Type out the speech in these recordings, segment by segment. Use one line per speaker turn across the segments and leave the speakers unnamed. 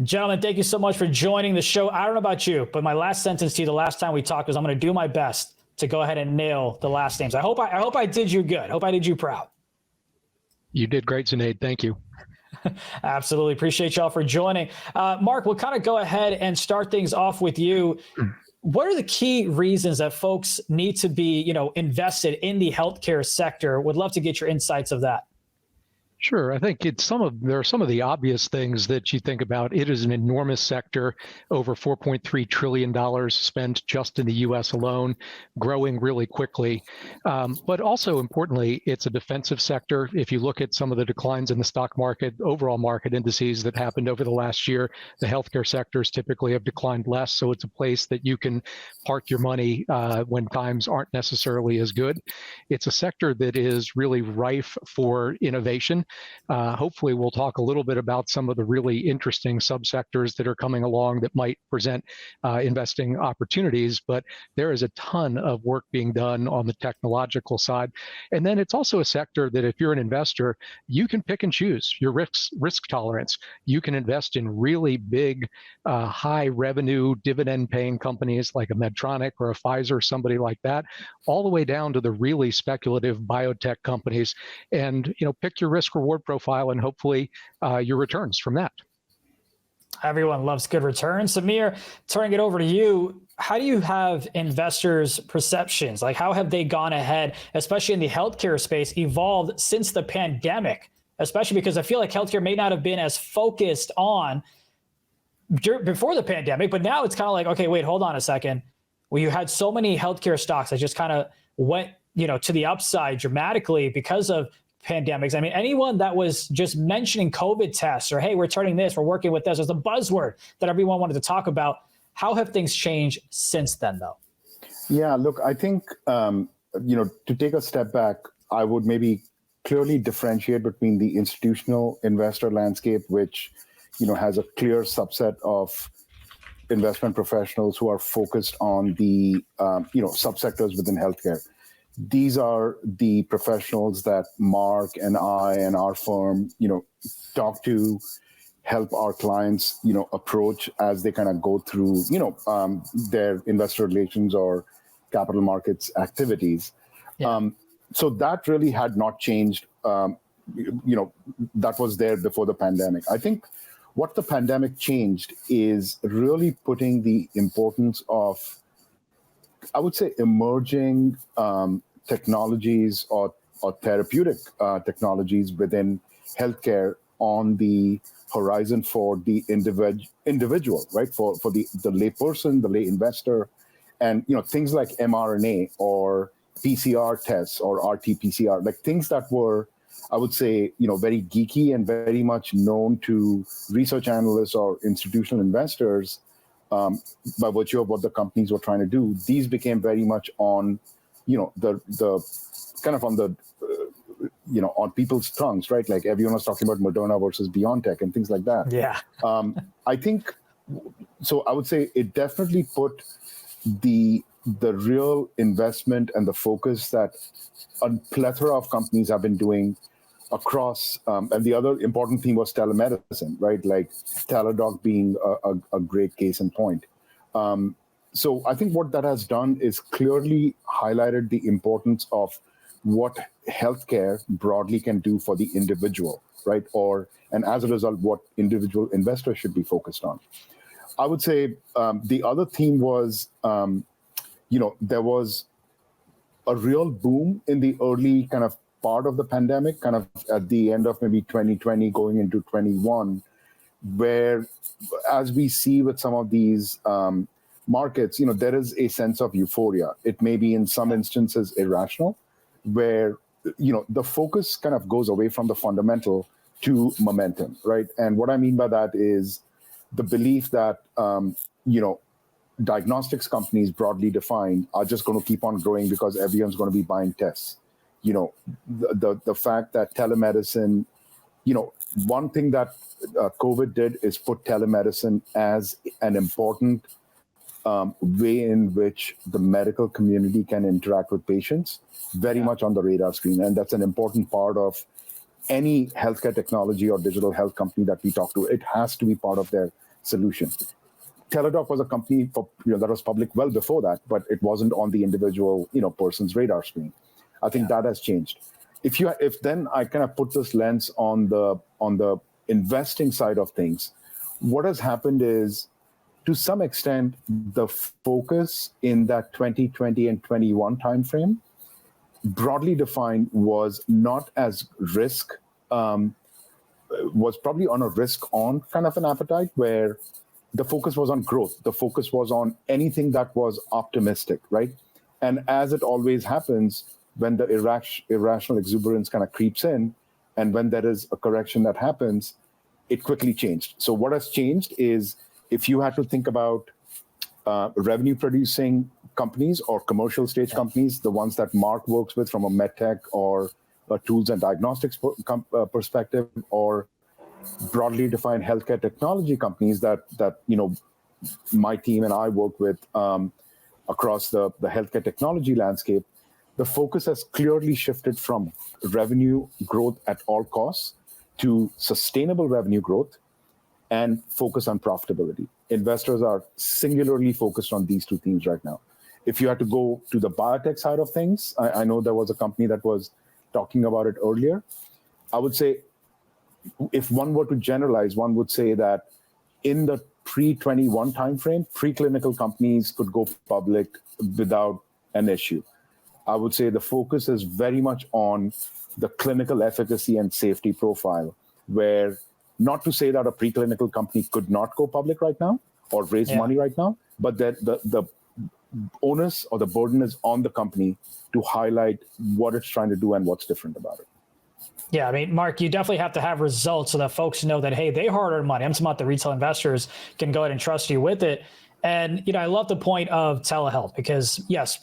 Gentlemen, thank you so much for joining the show. I don't know about you, but my last sentence to you the last time we talked was I'm going to do my best to go ahead and nail the last names. I hope I did you good. Hope I did you proud.
You did great, Sinead. Thank you.
Absolutely. Appreciate y'all for joining. Mark, we'll kind of go ahead and start things off with you. What are the key reasons that folks need to be, invested in the healthcare sector? Would love to get your insights of that.
Sure. I think there are some of the obvious things that you think about. It is an enormous sector, over $4.3 trillion spent just in the U.S. alone, growing really quickly. But also importantly, it's a defensive sector. If you look at some of the declines in the stock market, overall market indices that happened over the last year, the healthcare sectors typically have declined less. So it's a place that you can park your money when times aren't necessarily as good. It's a sector that is really rife for innovation. Hopefully, we'll talk a little bit about some of the really interesting subsectors that are coming along that might present investing opportunities, but there is a ton of work being done on the technological side. And then it's also a sector that if you're an investor, you can pick and choose your risk tolerance. You can invest in really big, high revenue, dividend paying companies like a Medtronic or a Pfizer, somebody like that, all the way down to the really speculative biotech companies. And, pick your risk reward profile and hopefully your returns from that.
Everyone loves good returns. Samir, turning it over to you, how do you have investors' perceptions? Like, how have they gone ahead, especially in the healthcare space, evolved since the pandemic? Especially because I feel like healthcare may not have been as focused on before the pandemic, but now it's kind of like, okay, wait, hold on a second. Well, you had so many healthcare stocks that just kind of went, to the upside dramatically because of pandemics. I mean, anyone that was just mentioning COVID tests or, hey, we're turning this, we're working with this, was the buzzword that everyone wanted to talk about. How have things changed since then, though?
Yeah, look, I think, to take a step back, I would maybe clearly differentiate between the institutional investor landscape, which, has a clear subset of investment professionals who are focused on the, subsectors within healthcare. These are the professionals that Mark and I and our firm, talk to, help our clients, approach as they kind of go through, their investor relations or capital markets activities. Yeah. So that really had not changed. That was there before the pandemic. I think what the pandemic changed is really putting the importance of, I would say, emerging technologies or therapeutic technologies within healthcare on the horizon for the individual, right? For the layperson, the lay investor, and things like mRNA or PCR tests or RT-PCR, like things that were, I would say, very geeky and very much known to research analysts or institutional investors. By virtue of what the companies were trying to do, these became very much on, the kind of on the, on people's tongues, right? Like everyone was talking about Moderna versus BioNTech and things like that.
Yeah.
I think, so I would say it definitely put the real investment and the focus that a plethora of companies have been doing across, and the other important theme was telemedicine, right? Like Teladoc being a great case in point. So I think what that has done is clearly highlighted the importance of what healthcare broadly can do for the individual, right? And as a result, what individual investors should be focused on. I would say the other theme was, there was a real boom in the early kind of part of the pandemic, kind of at the end of maybe 2020 going into 21, where as we see with some of these markets, there is a sense of euphoria. It may be in some instances irrational, where, the focus kind of goes away from the fundamental to momentum, right? And what I mean by that is the belief that, diagnostics companies broadly defined are just going to keep on growing because everyone's going to be buying tests. The fact that telemedicine, one thing that COVID did is put telemedicine as an important way in which the medical community can interact with patients very much on the radar screen. And that's an important part of any healthcare technology or digital health company that we talk to. It has to be part of their solution. Teladoc was a company that was public well before that, but it wasn't on the individual person's radar screen. I think that has changed. If then I kind of put this lens on the investing side of things, what has happened is, to some extent, the focus in that 2020 and 21 timeframe, broadly defined, was not as risk, was probably on a risk-on kind of an appetite, where the focus was on growth. The focus was on anything that was optimistic, right? And as it always happens, when the irrational exuberance kind of creeps in, and when there is a correction that happens, it quickly changed. So what has changed is, if you had to think about revenue-producing companies or commercial stage companies, the ones that Mark works with from a medtech or a tools and diagnostics perspective, or broadly defined healthcare technology companies that my team and I work with across the healthcare technology landscape, the focus has clearly shifted from revenue growth at all costs to sustainable revenue growth and focus on profitability. Investors are singularly focused on these two themes right now. If you had to go to the biotech side of things, I know there was a company that was talking about it earlier. I would say, if one were to generalize, one would say that in the pre-21 timeframe, preclinical companies could go public without an issue. I would say the focus is very much on the clinical efficacy and safety profile, where, not to say that a preclinical company could not go public right now or raise money right now, but that the onus or the burden is on the company to highlight what it's trying to do and what's different about it.
Yeah, I mean, Mark, you definitely have to have results so that folks know that, hey, they hard-earned money. I'm talking about the retail investors can go ahead and trust you with it. And, I love the point of telehealth, because yes,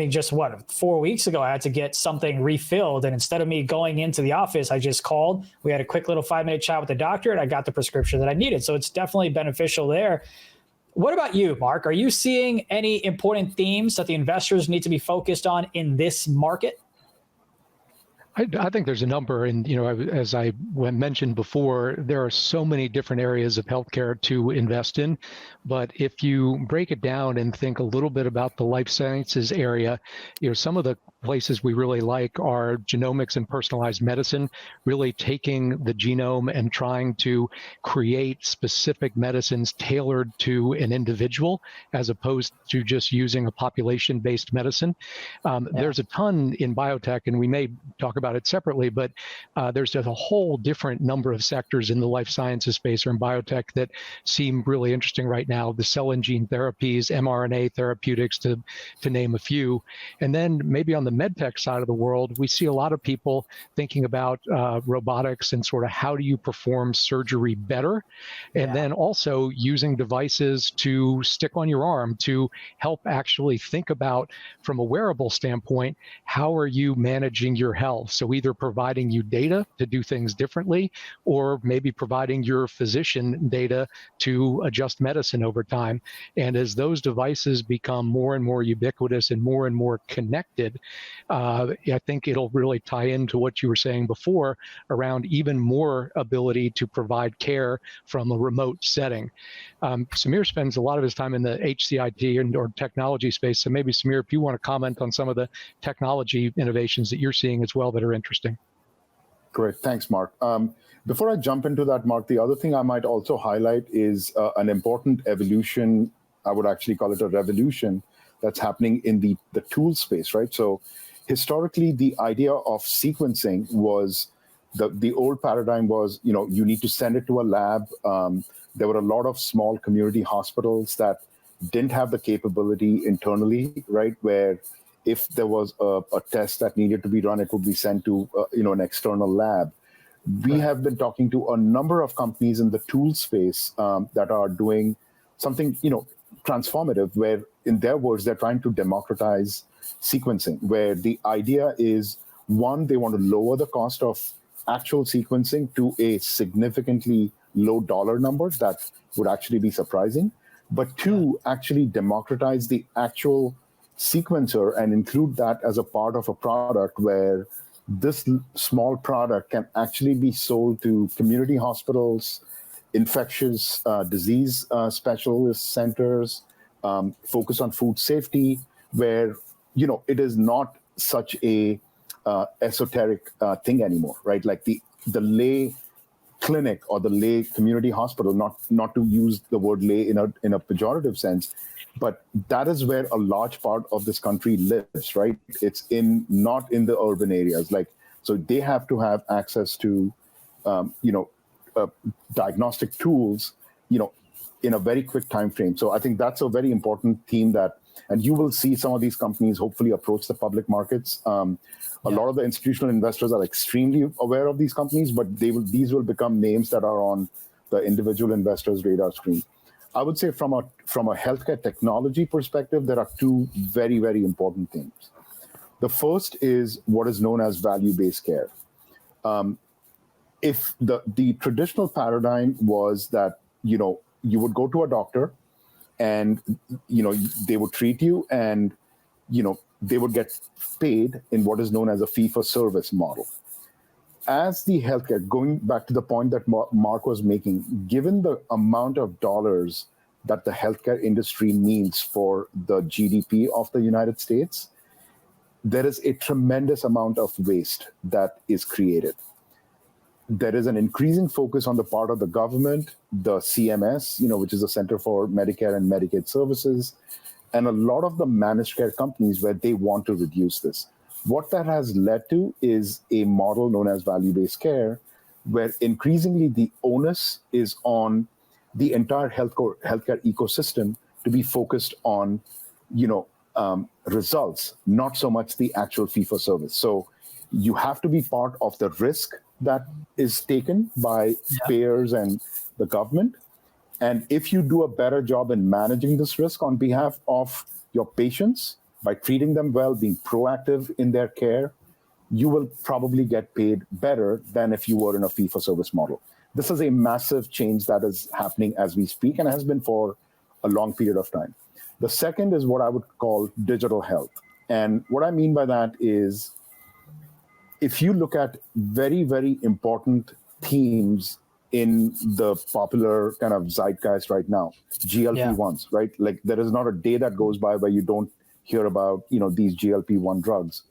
just 4 weeks ago, I had to get something refilled. And instead of me going into the office, I just called. We had a quick little 5-minute chat with the doctor, and I got the prescription that I needed. So it's definitely beneficial there. What about you, Mark? Are you seeing any important themes that the investors need to be focused on in this market?
I think there's a number, and as I mentioned before, there are so many different areas of healthcare to invest in. But if you break it down and think a little bit about the life sciences area, some of the places we really like are genomics and personalized medicine, really taking the genome and trying to create specific medicines tailored to an individual, as opposed to just using a population-based medicine. There's a ton in biotech, and we may talk about it separately, but there's just a whole different number of sectors in the life sciences space or in biotech that seem really interesting right now. The cell and gene therapies, mRNA therapeutics, to name a few. And then maybe on the medtech side of the world, we see a lot of people thinking about robotics and sort of how do you perform surgery better, and then also using devices to stick on your arm to help actually think about, from a wearable standpoint, how are you managing your health? So either providing you data to do things differently, or maybe providing your physician data to adjust medicine over time. And as those devices become more and more ubiquitous and more connected, I think it'll really tie into what you were saying before around even more ability to provide care from a remote setting. Samir spends a lot of his time in the HCIT or technology space. So maybe, Samir, if you want to comment on some of the technology innovations that you're seeing as well that are interesting.
Great. Thanks, Mark. Before I jump into that, Mark, the other thing I might also highlight is an important evolution. I would actually call it a revolution that's happening in the tool space, right? So historically, the idea of sequencing was, the old paradigm was, you need to send it to a lab. There were a lot of small community hospitals that didn't have the capability internally, right? Where if there was a test that needed to be run, it would be sent to an external lab. We have been talking to a number of companies in the tool space that are doing something transformative, where, in their words, they're trying to democratize sequencing, where the idea is, one, they want to lower the cost of actual sequencing to a significantly low dollar number that would actually be surprising, but two, actually democratize the actual sequencer and include that as a part of a product, where this small product can actually be sold to community hospitals, infectious disease specialist centers, focus on food safety, where it is not such a esoteric thing anymore, right? Like the lay clinic or the lay community hospital, not to use the word lay in a pejorative sense, but that is where a large part of this country lives, right? It's not in the urban areas, like, so they have to have access to diagnostic tools in a very quick time frame. So I think that's a very important theme and you will see some of these companies hopefully approach the public markets. A lot of the institutional investors are extremely aware of these companies, but these will become names that are on the individual investors' radar screen. I would say from a healthcare technology perspective, there are two very, very important things. The first is what is known as value-based care. If the traditional paradigm was that you would go to a doctor and they would treat you and they would get paid in what is known as a fee-for-service model. As the healthcare, going back to the point that Mark was making, given the amount of dollars that the healthcare industry needs for the GDP of the United States, there is a tremendous amount of waste that is created. There is an increasing focus on the part of the government, the CMS, which is the Center for Medicare and Medicaid Services, and a lot of the managed care companies where they want to reduce this. What that has led to is a model known as value-based care, where increasingly the onus is on the entire healthcare ecosystem to be focused on, results, not so much the actual fee-for-service. So you have to be part of the risk that is taken by payers and the government. And if you do a better job in managing this risk on behalf of your patients, by treating them well, being proactive in their care, you will probably get paid better than if you were in a fee-for-service model. This is a massive change that is happening as we speak and has been for a long period of time. The second is what I would call digital health. And what I mean by that is, if you look at very, very important themes in the popular kind of zeitgeist right now, GLP-1s, right? Like there is not a day that goes by where you don't hear about, these GLP-1 drugs.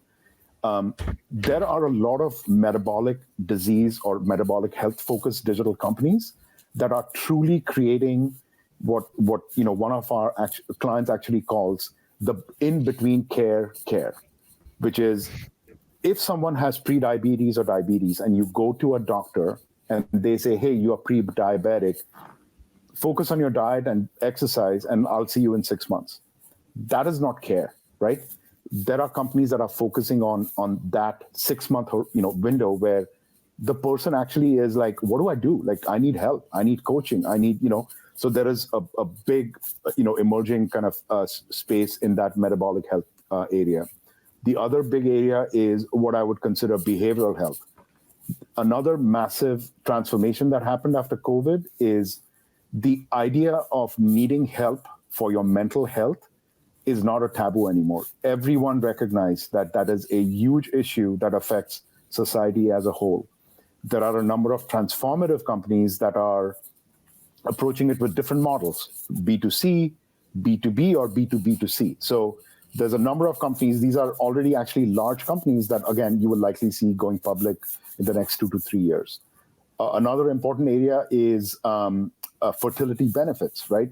There are a lot of metabolic disease or metabolic health focused digital companies that are truly creating what one of our clients actually calls the in-between care, which is, if someone has pre-diabetes or diabetes and you go to a doctor and they say, hey, you are pre-diabetic, focus on your diet and exercise and I'll see you in 6 months. That is not care, right? There are companies that are focusing on that 6 month window where the person actually is like, what do I do? Like, I need help, I need coaching, I need, so there is a big, emerging kind of space in that metabolic health area. The other big area is what I would consider behavioral health. Another massive transformation that happened after COVID is the idea of needing help for your mental health is not a taboo anymore. Everyone recognizes that that is a huge issue that affects society as a whole. There are a number of transformative companies that are approaching it with different models, B2C, B2B, or B2B2C. So there's a number of companies. These are already actually large companies that, again, you will likely see going public in the next 2 to 3 years. Another important area is fertility benefits, right?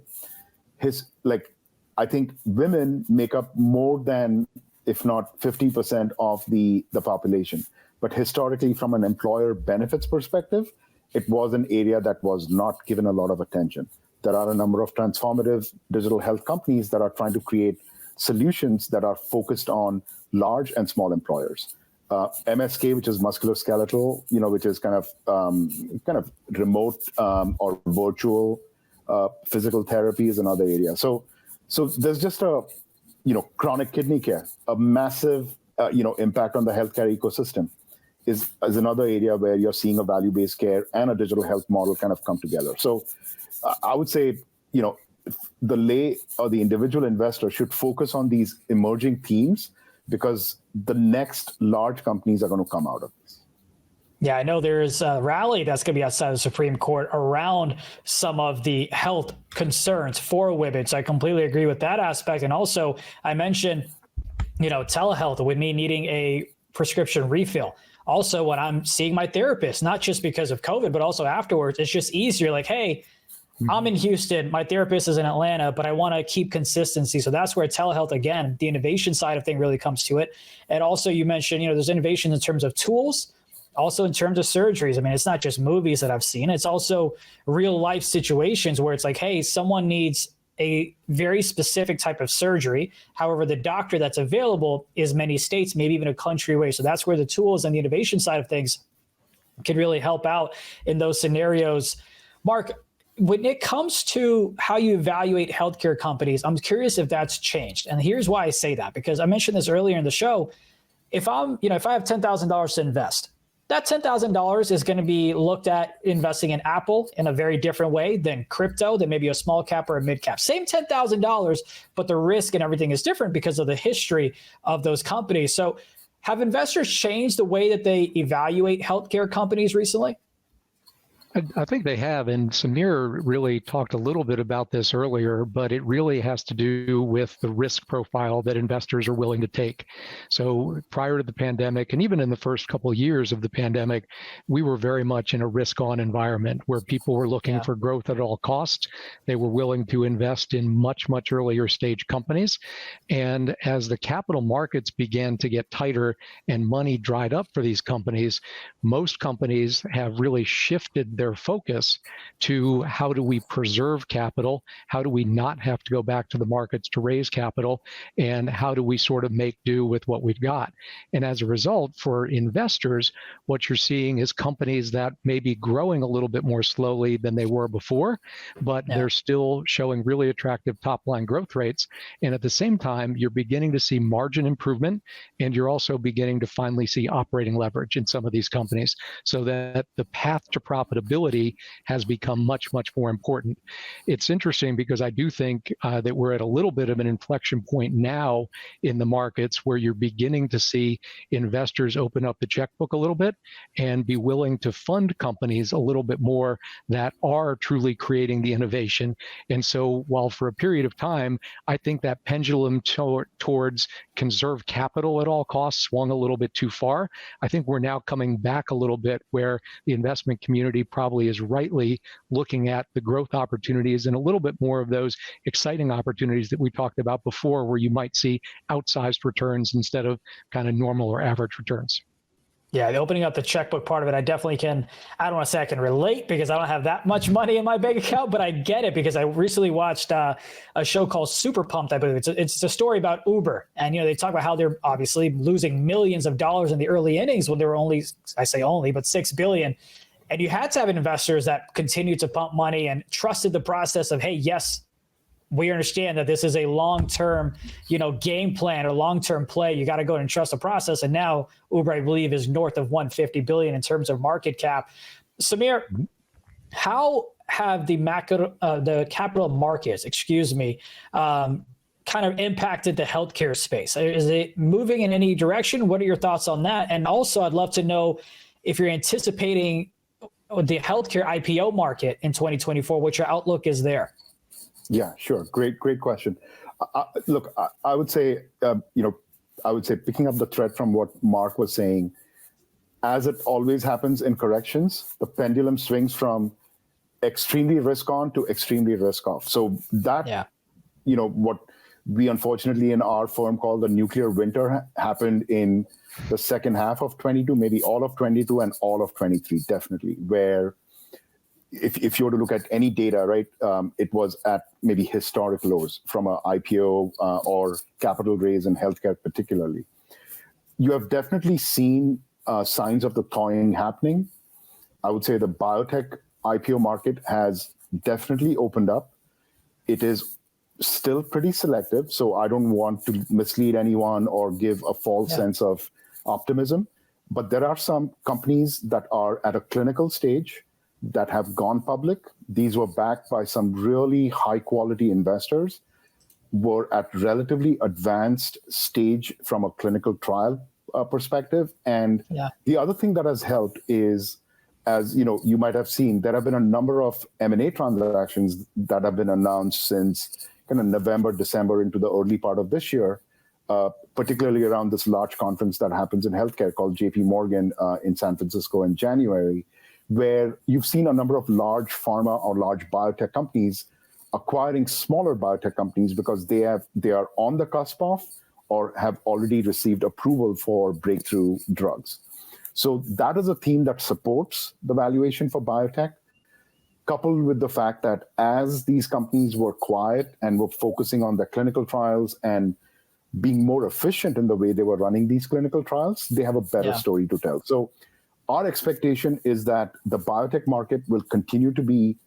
I think women make up more than, if not 50% of the population. But historically, from an employer benefits perspective, it was an area that was not given a lot of attention. There are a number of transformative digital health companies that are trying to create solutions that are focused on large and small employers. MSK, which is musculoskeletal, which is kind of remote or virtual physical therapy is another area. So there's just a, chronic kidney care, a massive, impact on the healthcare ecosystem is another area where you're seeing a value-based care and a digital health model kind of come together. So I would say, the lay or the individual investor should focus on these emerging themes because the next large companies are going to come out of this.
Yeah, I know there's a rally that's going to be outside the Supreme Court around some of the health concerns for women. So I completely agree with that aspect. And also, I mentioned, telehealth with me needing a prescription refill. Also, when I'm seeing my therapist, not just because of COVID, but also afterwards, it's just easier. Like, hey, I'm in Houston, my therapist is in Atlanta, but I want to keep consistency. So that's where telehealth, again, the innovation side of thing really comes to it. And also you mentioned, there's innovation in terms of tools, also in terms of surgeries. I mean, it's not just movies that I've seen. It's also real life situations where it's like, hey, someone needs a very specific type of surgery. However, the doctor that's available is many states, maybe even a country away. So that's where the tools and the innovation side of things can really help out in those scenarios. Mark, when it comes to how you evaluate healthcare companies, I'm curious if that's changed. And here's why I say that, because I mentioned this earlier in the show. If I have $10,000 to invest, that $10,000 is going to be looked at investing in Apple in a very different way than crypto, than maybe a small cap or a mid cap. Same $10,000, but the risk and everything is different because of the history of those companies. So have investors changed the way that they evaluate healthcare companies recently?
I think they have, and Samir really talked a little bit about this earlier, but it really has to do with the risk profile that investors are willing to take. So prior to the pandemic, and even in the first couple of years of the pandemic, we were very much in a risk-on environment where people were looking for growth at all costs. They were willing to invest in much, much earlier stage companies. And as the capital markets began to get tighter and money dried up for these companies, most companies have really shifted their focus to how do we preserve capital, how do we not have to go back to the markets to raise capital, and how do we sort of make do with what we've got. And as a result, for investors, what you're seeing is companies that may be growing a little bit more slowly than they were before, but they're still showing really attractive top line growth rates. And at the same time, you're beginning to see margin improvement, and you're also beginning to finally see operating leverage in some of these companies, so that the path to profitability has become much, much more important. It's interesting because I do think that we're at a little bit of an inflection point now in the markets where you're beginning to see investors open up the checkbook a little bit and be willing to fund companies a little bit more that are truly creating the innovation. And so while for a period of time, I think that pendulum towards conserve capital at all costs swung a little bit too far, I think we're now coming back a little bit where the investment community probably is rightly looking at the growth opportunities and a little bit more of those exciting opportunities that we talked about before, where you might see outsized returns instead of kind of normal or average returns.
Yeah, the opening up the checkbook part of it, I definitely can. I don't want to say I can relate because I don't have that much money in my bank account, but I get it because I recently watched a show called Super Pumped, I believe. It's a story about Uber. And, they talk about how they're obviously losing millions of dollars in the early innings when they were only, I say only, but $6 billion. And you had to have investors that continued to pump money and trusted the process of, hey, yes, we understand that this is a long-term, game plan or long-term play. You got to go and trust the process. And now Uber, I believe, is north of $150 billion in terms of market cap. Samir, how have the capital markets, kind of impacted the healthcare space? Is it moving in any direction? What are your thoughts on that? And also, I'd love to know if you're anticipating the healthcare IPO market in 2024, what your outlook is there.
Yeah, sure. Great question. Look, I would say, picking up the thread from what Mark was saying, as it always happens in corrections, the pendulum swings from extremely risk on to extremely risk off. So that, what we unfortunately in our firm call the nuclear winter happened in the second half of 22, maybe all of 22 and all of 23, definitely, where if you were to look at any data, right, it was at maybe historic lows from a IPO or capital raise in healthcare particularly. You have definitely seen signs of the thawing happening. I would say the biotech IPO market has definitely opened up. It is still pretty selective, so I don't want to mislead anyone or give a false sense of optimism. But there are some companies that are at a clinical stage that have gone public. These were backed by some really high quality investors, were at relatively advanced stage from a clinical trial perspective. And
Yeah.
the other thing that has helped is, as you might have seen, there have been a number of M&A transactions that have been announced since kind of November, December into the early part of this year, particularly around this large conference that happens in healthcare called JP Morgan in San Francisco in January, where you've seen a number of large pharma or large biotech companies acquiring smaller biotech companies because they are on the cusp of or have already received approval for breakthrough drugs. So that is a theme that supports the valuation for biotech, coupled with the fact that as these companies were quiet and were focusing on their clinical trials and being more efficient in the way they were running these clinical trials, they have a better story to tell. So our expectation is that the biotech market will continue to be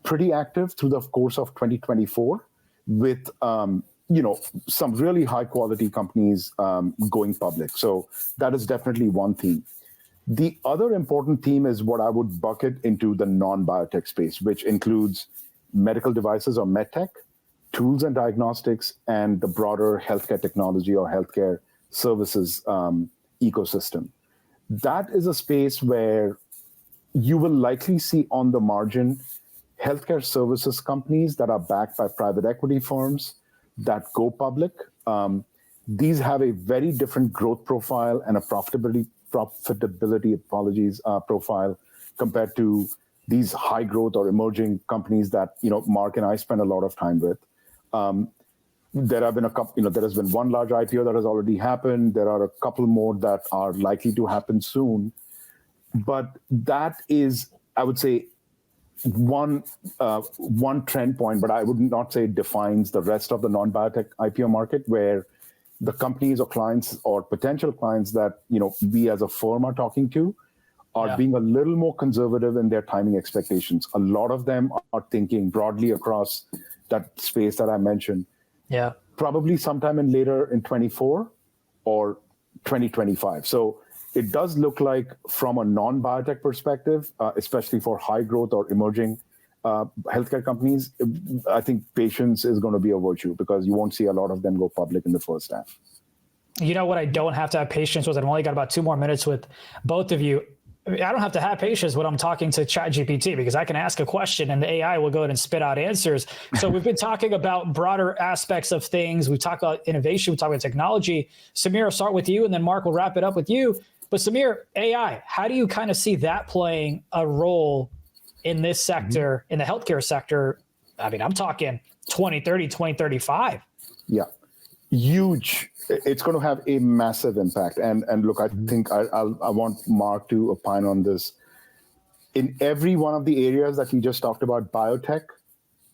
pretty active through the course of 2024 with some really high quality companies going public. So that is definitely one theme. The other important theme is what I would bucket into the non-biotech space, which includes medical devices or medtech, tools and diagnostics, and the broader healthcare technology or healthcare services ecosystem. That is a space where you will likely see on the margin healthcare services companies that are backed by private equity firms that go public. These have a very different growth profile and a profitability profile compared to these high growth or emerging companies that Mark and I spend a lot of time with. There have been a couple, there has been one large IPO that has already happened. There are a couple more that are likely to happen soon. But that is, I would say, one trend point, but I would not say it defines the rest of the non-biotech IPO market, where the companies or clients or potential clients that we as a firm are talking to are being a little more conservative in their timing expectations. A lot of them are thinking broadly across that space that I mentioned.
Yeah.
Probably sometime later in 24 or 2025. So it does look like from a non-biotech perspective, especially for high growth or emerging healthcare companies, I think patience is going to be a virtue because you won't see a lot of them go public in the first half.
You know what I don't have to have patience with? I've only got about 2 more minutes with both of you. I don't have to have patience when I'm talking to ChatGPT because I can ask a question and the AI will go ahead and spit out answers. So we've been talking about broader aspects of things. We talked about innovation. We talked about technology. Samir, I'll start with you and then Mark will wrap it up with you. But Samir, AI, how do you kind of see that playing a role in this sector, in the healthcare sector? I mean, I'm talking 2030, 2035.
Yeah, huge. It's going to have a massive impact. And look, I think I want Mark to opine on this. In every one of the areas that we just talked about, biotech,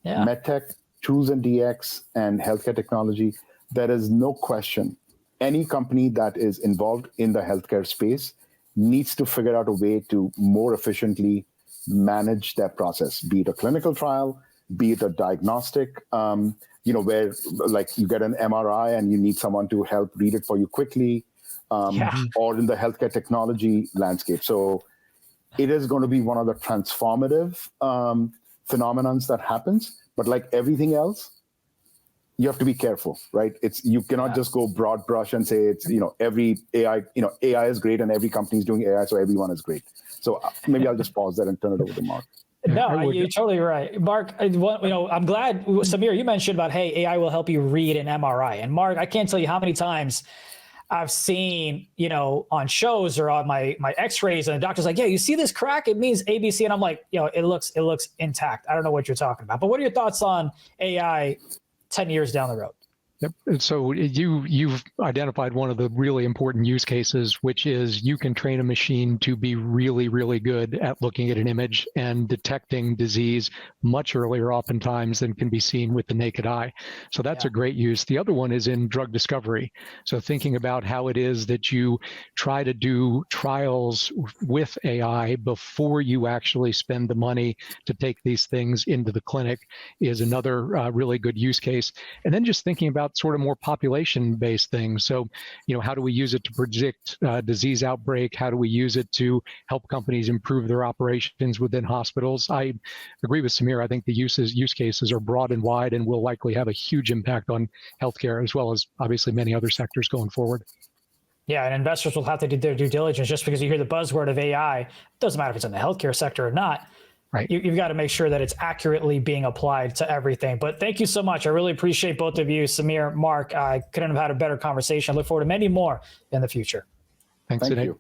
medtech, tools and DX, and healthcare technology, there is no question any company that is involved in the healthcare space needs to figure out a way to more efficiently manage that process, be it a clinical trial, be it a diagnostic, where like you get an MRI and you need someone to help read it for you quickly, or in the healthcare technology landscape. So it is going to be one of the transformative phenomenons that happens. But like everything else, you have to be careful, right? You cannot just go broad brush and say it's, every AI, AI is great and every company is doing AI, so everyone is great. So maybe I'll just pause there and turn it over to Mark.
No, you're totally right. Mark, I'm glad, Samir, you mentioned about, hey, AI will help you read an MRI. And Mark, I can't tell you how many times I've seen, on shows or on my x-rays and the doctor's like, yeah, you see this crack? It means ABC. And I'm like, it looks intact. I don't know what you're talking about. But what are your thoughts on AI 10 years down the road?
Yep. So you've identified one of the really important use cases, which is you can train a machine to be really, really good at looking at an image and detecting disease much earlier oftentimes than can be seen with the naked eye. So that's a great use. The other one is in drug discovery. So thinking about how it is that you try to do trials with AI before you actually spend the money to take these things into the clinic is another really good use case. And then just thinking about sort of more population-based things. So, how do we use it to predict disease outbreak? How do we use it to help companies improve their operations within hospitals? I agree with Samir. I think the use cases are broad and wide and will likely have a huge impact on healthcare as well as obviously many other sectors going forward.
Yeah, and investors will have to do their due diligence. Just because you hear the buzzword of AI, it doesn't matter if it's in the healthcare sector or not.
Right.
You've got to make sure that it's accurately being applied to everything. But thank you so much. I really appreciate both of you, Samir, Mark. I couldn't have had a better conversation. I look forward to many more in the future.
Thanks,
Thank
Sinead.
you.